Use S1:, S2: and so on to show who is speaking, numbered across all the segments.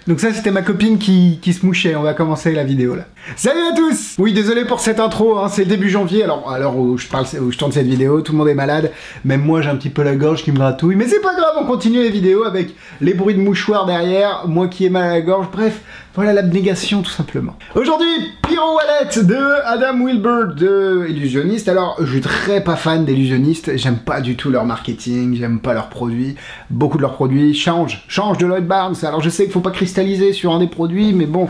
S1: Donc ça, c'était ma copine qui se mouchait. On va commencer la vidéo, là. Salut à tous! Oui, désolé pour cette intro, hein, c'est le début janvier. Alors, à l'heure où je tourne cette vidéo, tout le monde est malade. Même moi, j'ai un petit peu la gorge qui me gratouille. Mais c'est pas grave, on continue les vidéos avec les bruits de mouchoirs derrière, moi qui ai mal à la gorge. Bref, voilà l'abnégation, tout simplement. Aujourd'hui, Pyro Wallet de Adam Wilber de Illusionniste. Alors, je suis très pas fan d'Illusionniste. J'aime pas du tout leur marketing, j'aime pas leurs produits. Beaucoup de leurs produits changent de Lloyd Barnes. Alors, je sais qu'il faut pas cristalliser sur un des produits, mais bon,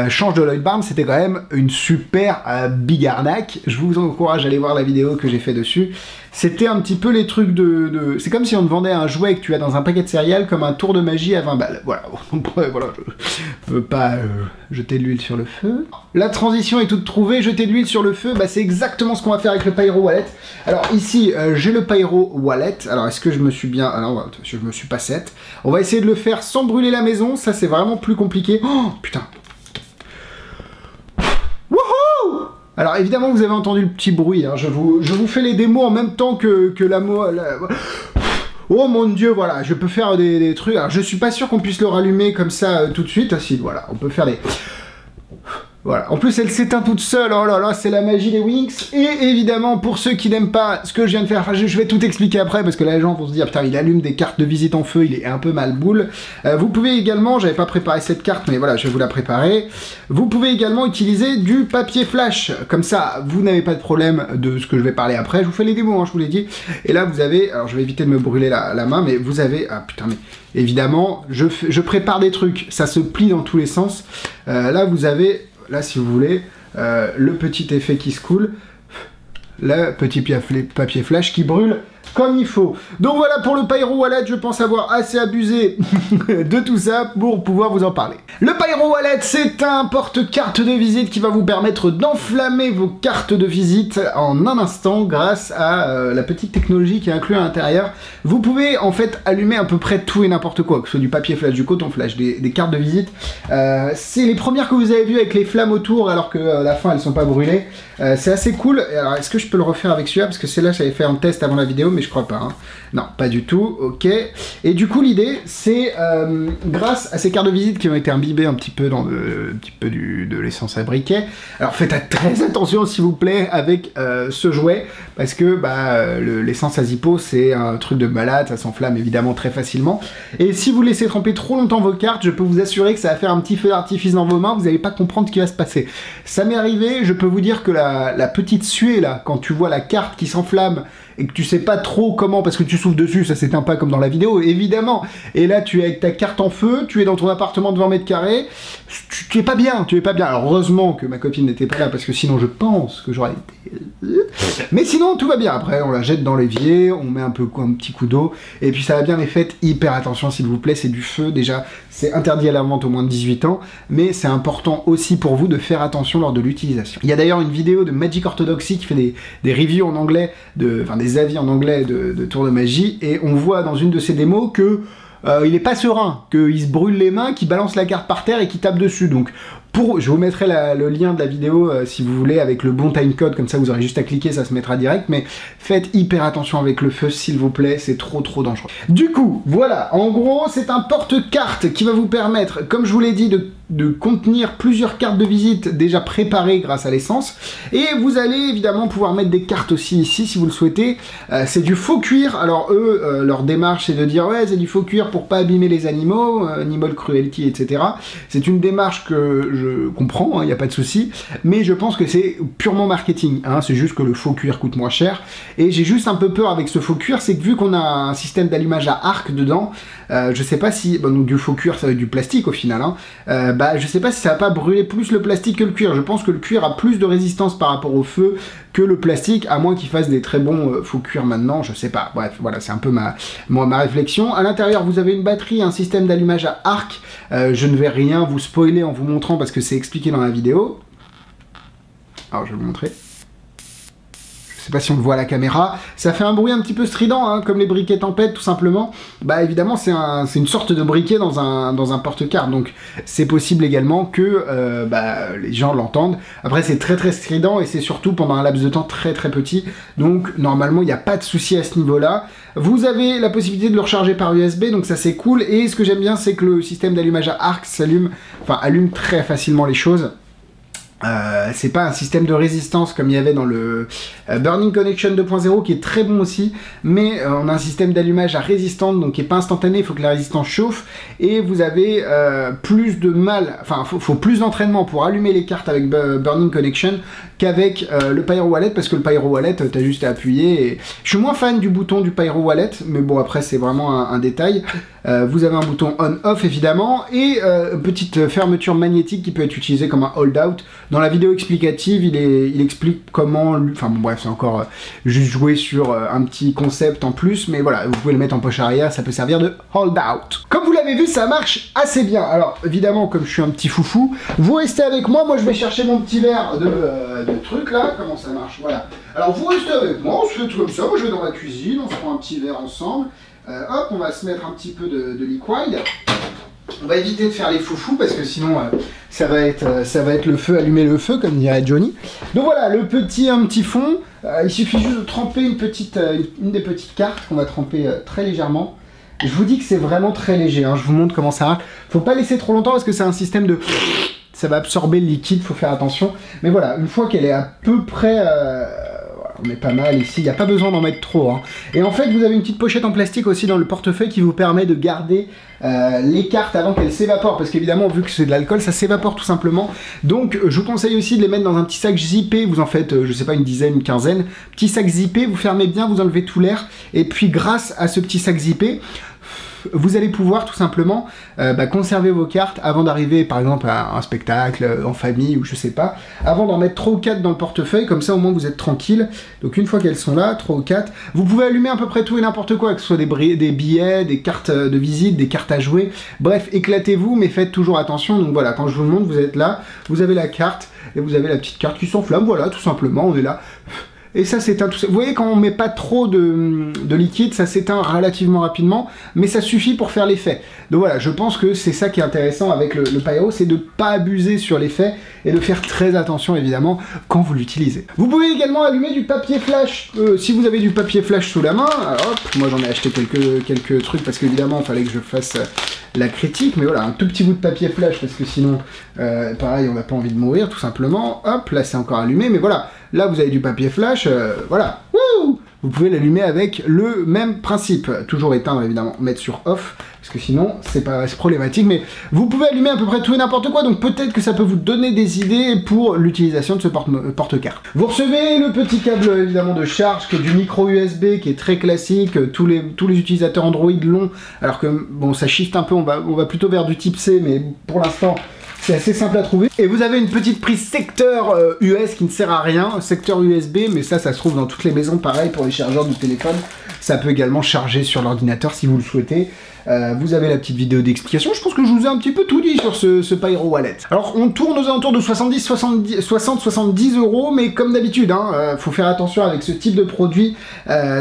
S1: change de Lloyd Barnes, c'était quand même une super big arnaque. Je vous encourage à aller voir la vidéo que j'ai fait dessus. C'était un petit peu les trucs c'est comme si on te vendait un jouet que tu as dans un paquet de céréales comme un tour de magie à 20 balles. Voilà, voilà, je veux pas jeter de l'huile sur le feu. La transition est toute trouvée, jeter de l'huile sur le feu, bah c'est exactement ce qu'on va faire avec le Pyro Wallet. Alors ici, j'ai le Pyro Wallet. Alors est-ce que je me suis bien... Alors je me suis pas set. On va essayer de le faire sans brûler la maison, ça c'est vraiment plus compliqué. Oh putain. Alors évidemment vous avez entendu le petit bruit, hein. Je vous fais les démos en même temps que Oh mon dieu, voilà, je peux faire des trucs. Alors je suis pas sûr qu'on puisse le rallumer comme ça tout de suite. Ah si, voilà, on peut faire des... Voilà, en plus elle s'éteint toute seule, oh là là, c'est la magie des Winx. Et évidemment, pour ceux qui n'aiment pas ce que je viens de faire, enfin, je vais tout expliquer après, parce que là les gens vont se dire, putain, il allume des cartes de visite en feu, il est un peu mal boule. Vous pouvez également, j'avais pas préparé cette carte, mais voilà, je vais vous la préparer. Vous pouvez également utiliser du papier flash, comme ça, vous n'avez pas de problème de ce que je vais parler après. Je vous fais les démos, hein, je vous l'ai dit. Et là, vous avez, alors je vais éviter de me brûler la main, mais vous avez, ah putain, mais évidemment, je prépare des trucs, ça se plie dans tous les sens. Là, vous avez... Là, si vous voulez, le petit effet qui se coule, le petit papier flash qui brûle comme il faut. Donc voilà pour le Pyro Wallet, je pense avoir assez abusé de tout ça pour pouvoir vous en parler. Le Pyro Wallet, c'est un porte-carte de visite qui va vous permettre d'enflammer vos cartes de visite en un instant grâce à la petite technologie qui est inclue à l'intérieur. Vous pouvez en fait allumer à peu près tout et n'importe quoi, que ce soit du papier flash, du coton flash, des cartes de visite. C'est les premières que vous avez vues avec les flammes autour alors que à la fin elles sont pas brûlées. C'est assez cool. Alors est-ce que je peux le refaire avec celui-là parce que celle-là j'avais fait un test avant la vidéo mais je crois pas. Hein. Non, pas du tout. Ok. Et du coup l'idée c'est grâce à ces cartes de visite qui ont été imbibées un petit peu dans de l'essence à briquet. Alors faites très attention s'il vous plaît avec ce jouet parce que l'essence à Zippo c'est un truc de malade, ça s'enflamme évidemment très facilement. Et si vous laissez tremper trop longtemps vos cartes, je peux vous assurer que ça va faire un petit feu d'artifice dans vos mains, vous n'allez pas comprendre ce qui va se passer. Ça m'est arrivé, je peux vous dire que la petite suée là, quand tu vois la carte qui s'enflamme et que tu sais pas trop comment, parce que tu souffles dessus, ça s'éteint pas comme dans la vidéo, évidemment. Et là, tu es avec ta carte en feu, tu es dans ton appartement de 20 mètres carrés, tu es pas bien, tu es pas bien. Alors heureusement que ma copine n'était pas là, parce que sinon je pense que j'aurais été... Mais sinon, tout va bien. Après, on la jette dans l'évier, on met un petit coup d'eau, et puis ça va bien, mais faites hyper attention s'il vous plaît, c'est du feu, déjà, c'est interdit à la vente au moins de 18 ans, mais c'est important aussi pour vous de faire attention lors de l'utilisation. Il y a d'ailleurs une vidéo de Magic Orthodoxy qui fait des reviews en anglais, enfin des avis en anglais de tours de magie, et on voit dans une de ses démos que il est pas serein, qu'il se brûle les mains, qu'il balance la carte par terre et qu'il tape dessus. Donc je vous mettrai le lien de la vidéo si vous voulez avec le bon timecode, comme ça vous aurez juste à cliquer, ça se mettra direct, mais faites hyper attention avec le feu s'il vous plaît, c'est trop dangereux. Du coup, voilà, en gros c'est un porte-carte qui va vous permettre, comme je vous l'ai dit, de contenir plusieurs cartes de visite déjà préparées grâce à l'essence, et vous allez évidemment pouvoir mettre des cartes aussi ici si vous le souhaitez. C'est du faux cuir, alors eux, leur démarche c'est de dire ouais c'est du faux cuir pour pas abîmer les animaux, animal cruelty, etc. C'est une démarche que je comprends, il n'y a pas de souci, mais je pense que c'est purement marketing, hein, c'est juste que le faux cuir coûte moins cher, et j'ai juste un peu peur avec ce faux cuir, c'est que vu qu'on a un système d'allumage à arc dedans, je sais pas si, donc du faux cuir ça va être du plastique au final, hein, je sais pas si ça va pas brûler plus le plastique que le cuir. Je pense que le cuir a plus de résistance par rapport au feu que le plastique, à moins qu'il fasse des très bons faux cuir maintenant, je sais pas. Bref, voilà, c'est un peu ma réflexion. À l'intérieur, vous avez une batterie, un système d'allumage à arc. Je ne vais rien vous spoiler en vous montrant parce que c'est expliqué dans la vidéo. Alors, je vais vous montrer. Je sais pas si on le voit à la caméra, ça fait un bruit un petit peu strident, hein, comme les briquets Tempête tout simplement. Bah évidemment c'est une sorte de briquet dans un porte-carte, donc c'est possible également que les gens l'entendent. Après c'est très très strident et c'est surtout pendant un laps de temps très très petit, donc normalement il n'y a pas de souci à ce niveau-là. Vous avez la possibilité de le recharger par USB, donc ça c'est cool, et ce que j'aime bien c'est que le système d'allumage à arc allume très facilement les choses. C'est pas un système de résistance comme il y avait dans le Burning Connection 2.0 qui est très bon aussi, mais on a un système d'allumage à résistance donc qui est pas instantané, il faut que la résistance chauffe, et vous avez plus de mal, enfin faut plus d'entraînement pour allumer les cartes avec Burning Connection qu'avec le Pyro Wallet, parce que le Pyro Wallet t'as juste à appuyer, et je suis moins fan du bouton du Pyro Wallet, mais bon après c'est vraiment un détail. Vous avez un bouton on-off évidemment, et petite fermeture magnétique qui peut être utilisée comme un hold-out. Dans la vidéo explicative, il explique comment... Enfin bon bref, c'est encore juste jouer sur un petit concept en plus, mais voilà, vous pouvez le mettre en poche arrière, ça peut servir de hold-out. Comme vous l'avez vu, ça marche assez bien. Alors évidemment, comme je suis un petit foufou, vous restez avec moi, je vais chercher mon petit verre de truc là, comment ça marche, voilà. Alors vous restez avec moi, on se fait tout comme ça, moi je vais dans la cuisine, on se prend un petit verre ensemble. Hop, on va se mettre un petit peu de liquide. On va éviter de faire les foufous parce que sinon ça va être le feu, allumer le feu comme dirait Johnny. Donc voilà, un petit fond. Il suffit juste de tremper une des petites cartes qu'on va tremper très légèrement. Je vous dis que c'est vraiment très léger, hein. Je vous montre comment ça marche. Faut pas laisser trop longtemps parce que c'est un système de... Ça va absorber le liquide, faut faire attention. Mais voilà, une fois qu'elle est à peu près... on est pas mal ici, il n'y a pas besoin d'en mettre trop, hein. Et en fait vous avez une petite pochette en plastique aussi dans le portefeuille qui vous permet de garder les cartes avant qu'elles s'évaporent, parce qu'évidemment vu que c'est de l'alcool ça s'évapore tout simplement. Donc je vous conseille aussi de les mettre dans un petit sac zippé, vous en faites je sais pas une dizaine, une quinzaine, petit sac zippé, vous fermez bien, vous enlevez tout l'air, et puis grâce à ce petit sac zippé, vous allez pouvoir tout simplement conserver vos cartes avant d'arriver par exemple à un spectacle en famille ou je sais pas, avant d'en mettre 3 ou 4 dans le portefeuille, comme ça au moins vous êtes tranquille. Donc une fois qu'elles sont là, 3 ou 4, vous pouvez allumer à peu près tout et n'importe quoi, que ce soit des billets, des cartes de visite, des cartes à jouer, bref, éclatez-vous, mais faites toujours attention. Donc voilà, quand je vous le montre, vous êtes là, vous avez la carte et vous avez la petite carte qui s'enflamme, voilà, tout simplement, on est là. Et ça s'éteint tout ça. Vous voyez, quand on met pas trop de liquide, ça s'éteint relativement rapidement, mais ça suffit pour faire l'effet. Donc voilà, je pense que c'est ça qui est intéressant avec le Pyro, c'est de pas abuser sur l'effet et de faire très attention évidemment quand vous l'utilisez. Vous pouvez également allumer du papier flash. Si vous avez du papier flash sous la main, alors, hop, moi j'en ai acheté quelques trucs parce qu'évidemment il fallait que je fasse la critique, mais voilà, un tout petit bout de papier flash parce que sinon, pareil, on n'a pas envie de mourir tout simplement. Hop, là c'est encore allumé, mais voilà. Là, vous avez du papier flash, voilà. Wouh, vous pouvez l'allumer avec le même principe. Toujours éteindre, évidemment, mettre sur off, parce que sinon, c'est problématique. Mais vous pouvez allumer à peu près tout et n'importe quoi, donc peut-être que ça peut vous donner des idées pour l'utilisation de ce porte-carte. Vous recevez le petit câble, évidemment, de charge, qui est du micro USB, qui est très classique. Tous les utilisateurs Android l'ont, alors que, bon, ça shift un peu, on va plutôt vers du type C, mais pour l'instant... C'est assez simple à trouver. Et vous avez une petite prise secteur US qui ne sert à rien, secteur USB, mais ça se trouve dans toutes les maisons, pareil pour les chargeurs du téléphone. Ça peut également charger sur l'ordinateur si vous le souhaitez. Vous avez la petite vidéo d'explication. Je pense que je vous ai un petit peu tout dit sur ce Pyro Wallet. Alors on tourne aux alentours de 60-70 €, mais comme d'habitude, hein, faut faire attention avec ce type de produit.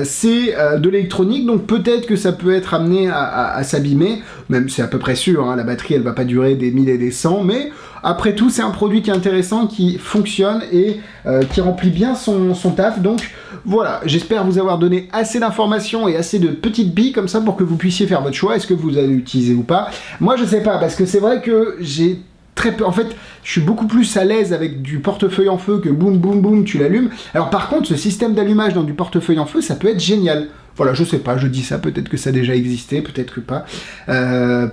S1: C'est de l'électronique, donc peut-être que ça peut être amené à s'abîmer. Même c'est à peu près sûr, hein, la batterie elle va pas durer des 1000 et des 100, mais après tout c'est un produit qui est intéressant, qui fonctionne et qui remplit bien son taf. Donc voilà, j'espère vous avoir donné assez d'informations et assez de petites billes comme ça pour que vous puissiez faire votre choix. Est-ce que vous allez l'utiliser ou pas? Moi je sais pas, parce que c'est vrai que j'ai très peu, en fait je suis beaucoup plus à l'aise avec du portefeuille en feu que boum boum boum tu l'allumes. Alors par contre ce système d'allumage dans du portefeuille en feu ça peut être génial. Voilà, je sais pas, je dis ça, peut-être que ça a déjà existé, peut-être que pas.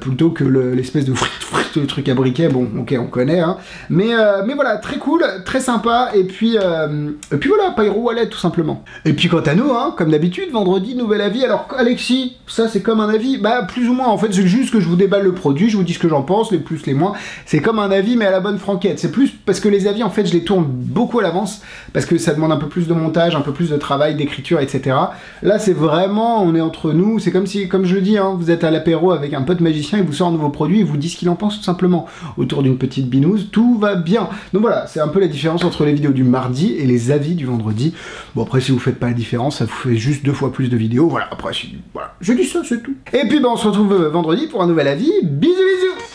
S1: Plutôt que l'espèce de truc à briquet, bon, ok, on connaît, hein. Mais voilà, très cool, très sympa, et puis voilà, Pyro Wallet, tout simplement. Et puis quant à nous, hein, comme d'habitude, vendredi, nouvel avis. Alors, Alexis, ça c'est comme un avis, bah plus ou moins, en fait, c'est juste que je vous déballe le produit, je vous dis ce que j'en pense, les plus, les moins. C'est comme un avis, mais à la bonne franquette. C'est plus parce que les avis, en fait, je les tourne beaucoup à l'avance, parce que ça demande un peu plus de montage, un peu plus de travail, d'écriture, etc. Là, c'est vraiment vraiment, on est entre nous, c'est comme si, comme je le dis, hein, vous êtes à l'apéro avec un pote magicien, il vous sort un nouveau produit, il vous dit ce qu'il en pense tout simplement. Autour d'une petite binouse, tout va bien. Donc voilà, c'est un peu la différence entre les vidéos du mardi et les avis du vendredi. Bon après, si vous faites pas la différence, ça vous fait juste 2 fois plus de vidéos, voilà, après, voilà, je dis ça, c'est tout. Et puis on se retrouve vendredi pour un nouvel avis, bisous bisous.